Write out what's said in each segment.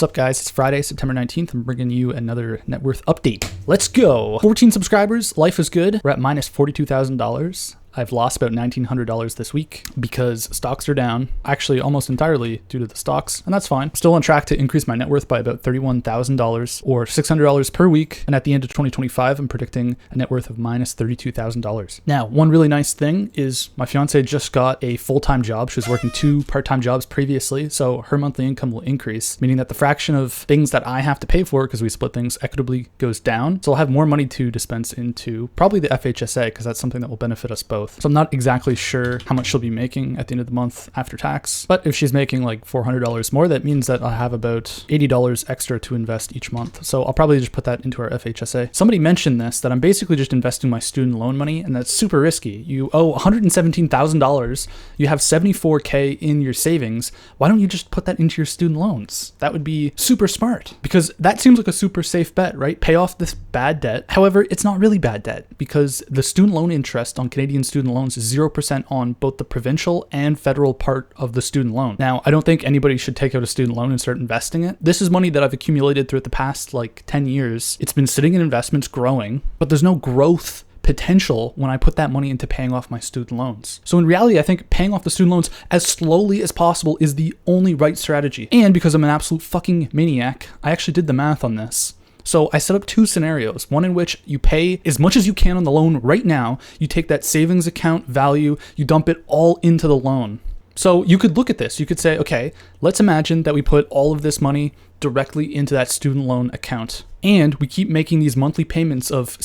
What's up, guys? It's Friday, September 19th. I'm bringing you another net worth update. Let's go. 14 subscribers. Life is good. We're at minus $42,000. I've lost about $1,900 this week because stocks are down, actually almost entirely due to the stocks, and that's fine. Still on track to increase my net worth by about $31,000 or $600 per week. And at the end of 2025, I'm predicting a net worth of minus $32,000. Now, one really nice thing is my fiance just got a full-time job. She was working 2 part-time jobs previously, so her monthly income will increase, meaning that the fraction of things that I have to pay for, because we split things equitably, goes down. So I'll have more money to dispense into probably the FHSA, because that's something that will benefit us both. So I'm not exactly sure how much she'll be making at the end of the month after tax, but if she's making like $400 more, that means that I'll have about $80 extra to invest each month. So I'll probably just put that into our FHSA. Somebody mentioned this, that I'm basically just investing my student loan money, and that's super risky. You owe $117,000, you have $74K in your savings. Why don't you just put that into your student loans? That would be super smart, because that seems like a super safe bet, right? Pay off this bad debt. However, it's not really bad debt, because the student loan interest on Canadian student loans is 0% on both the provincial and federal part of the student loan. Now, I don't think anybody should take out a student loan and start investing it. This is money that I've accumulated throughout the past like 10 years. It's been sitting in investments growing, but there's no growth potential when I put that money into paying off my student loans. So in reality, I think paying off the student loans as slowly as possible is the only right strategy. And because I'm an absolute fucking maniac, I actually did the math on this. So I set up 2 scenarios, one in which you pay as much as you can on the loan right now, you take that savings account value, you dump it all into the loan. So you could look at this, you could say, okay, let's imagine that we put all of this money directly into that student loan account, and we keep making these monthly payments of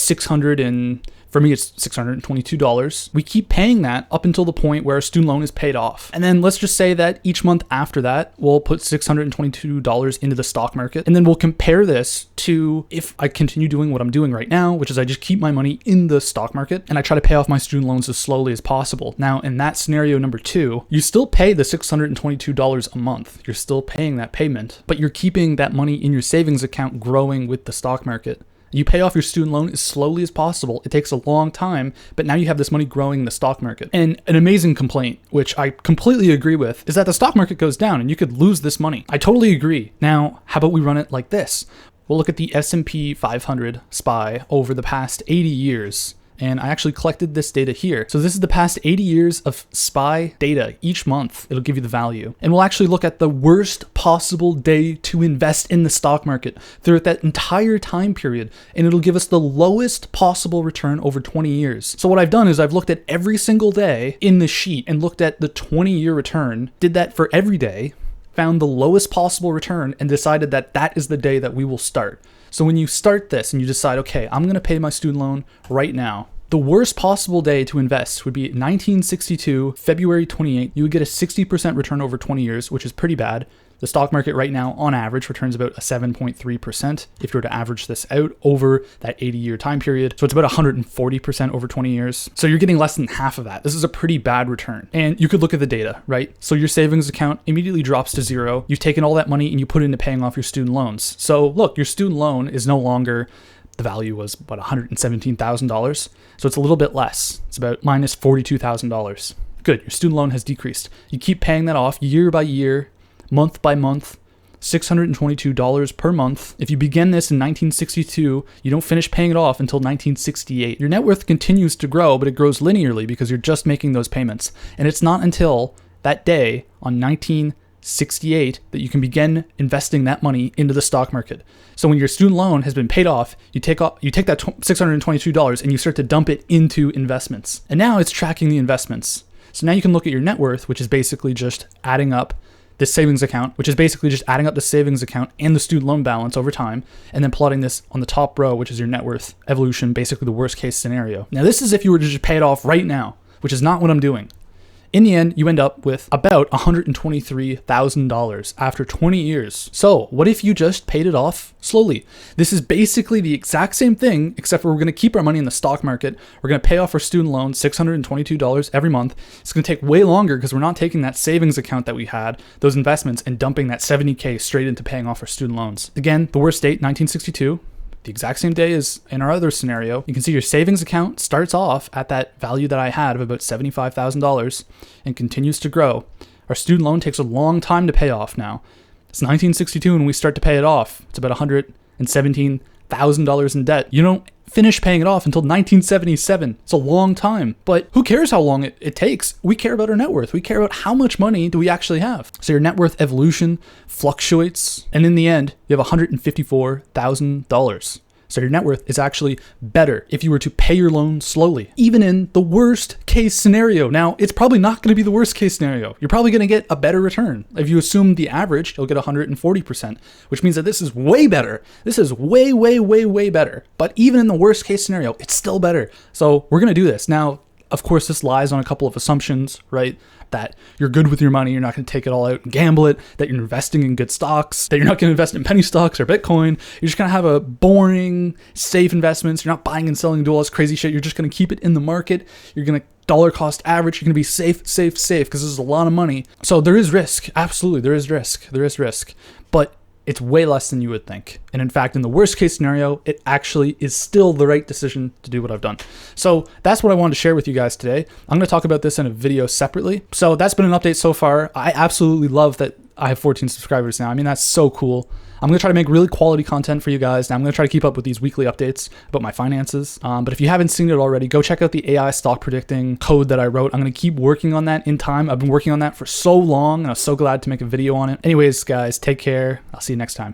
for me, it's $622. We keep paying that up until the point where our student loan is paid off. And then let's just say that each month after that, we'll put $622 into the stock market. And then we'll compare this to if I continue doing what I'm doing right now, which is I just keep my money in the stock market and I try to pay off my student loans as slowly as possible. Now, in that scenario number 2, you still pay the $622 a month. You're still paying that payment, but you're keeping that money in your savings account growing with the stock market. You pay off your student loan as slowly as possible. It takes a long time, but now you have this money growing in the stock market. And an amazing complaint, which I completely agree with, is that the stock market goes down and you could lose this money. I totally agree. Now, how about we run it like this? We'll look at the S&P 500 SPY over the past 80 years. And I actually collected this data here. So this is the past 80 years of SPY data. Each month, it'll give you the value. And we'll actually look at the worst possible day to invest in the stock market throughout that entire time period. And it'll give us the lowest possible return over 20 years. So what I've done is I've looked at every single day in the sheet and looked at the 20-year return, did that for every day, found the lowest possible return, and decided that that is the day that we will start. So when you start this and you decide, okay, I'm going to pay my student loan right now, the worst possible day to invest would be 1962, February 28th. You would get a 60% return over 20 years, which is pretty bad. The stock market right now, on average, returns about a 7.3% if you were to average this out over that 80-year time period. So it's about 140% over 20 years. So you're getting less than half of that. This is a pretty bad return. And you could look at the data, right? So your savings account immediately drops to 0. You've taken all that money and you put it into paying off your student loans. So look, your student loan is no longer, the value was about $117,000. So it's a little bit less. It's about minus $42,000. Good, your student loan has decreased. You keep paying that off year by year, month by month, $622 per month. If you begin this in 1962, you don't finish paying it off until 1968. Your net worth continues to grow, but it grows linearly because you're just making those payments. And it's not until that day on 1968 that you can begin investing that money into the stock market. So when your student loan has been paid off, you take that $622 and you start to dump it into investments. And now it's tracking the investments. So now you can look at your net worth, which is basically just adding up this savings account, which is basically just adding up the savings account and the student loan balance over time, and then plotting this on the top row, which is your net worth evolution, basically the worst case scenario. Now, this is if you were to just pay it off right now, which is not what I'm doing. In the end, you end up with about $123,000 after 20 years. So what if you just paid it off slowly? This is basically the exact same thing, except for we're going to keep our money in the stock market. We're going to pay off our student loan, $622 every month. It's going to take way longer because we're not taking that savings account that we had, those investments, and dumping that $70K straight into paying off our student loans. Again, the worst date, 1962. The exact same day as in our other scenario. You can see your savings account starts off at that value that I had of about $75,000 and continues to grow. Our student loan takes a long time to pay off now. It's 1962 and we start to pay it off. It's about $117,000 in debt. You don't finish paying it off until 1977. It's a long time, but who cares how long it takes? We care about our net worth. We care about how much money do we actually have. So your net worth evolution fluctuates, and in the end, you have $154,000. So your net worth is actually better if you were to pay your loan slowly, even in the worst case scenario. Now, it's probably not going to be the worst case scenario. You're probably going to get a better return. If you assume the average, you'll get 140%, which means that this is way better. This is way, way, way, way better. But even in the worst case scenario, it's still better. So we're going to do this. Now, of course, this lies on a couple of assumptions, right? That you're good with your money, you're not going to take it all out and gamble it, that you're investing in good stocks, that you're not going to invest in penny stocks or Bitcoin. You're just going to have a boring, safe investments. You're not buying and selling, do all this crazy shit. You're just going to keep it in the market. You're going to dollar cost average. You're going to be safe, because this is a lot of money. So there is risk. Absolutely, there is risk. There is risk. But it's way less than you would think. And in fact, in the worst case scenario, it actually is still the right decision to do what I've done. So that's what I wanted to share with you guys today. I'm going to talk about this in a video separately. So that's been an update so far. I absolutely love that I have 14 subscribers now. I mean, that's so cool. I'm going to try to make really quality content for you guys. Now, I'm going to try to keep up with these weekly updates about my finances. But if you haven't seen it already, go check out the AI stock predicting code that I wrote. I'm going to keep working on that in time. I've been working on that for so long, and I'm so glad to make a video on it. Anyways, guys, take care. I'll see you next time.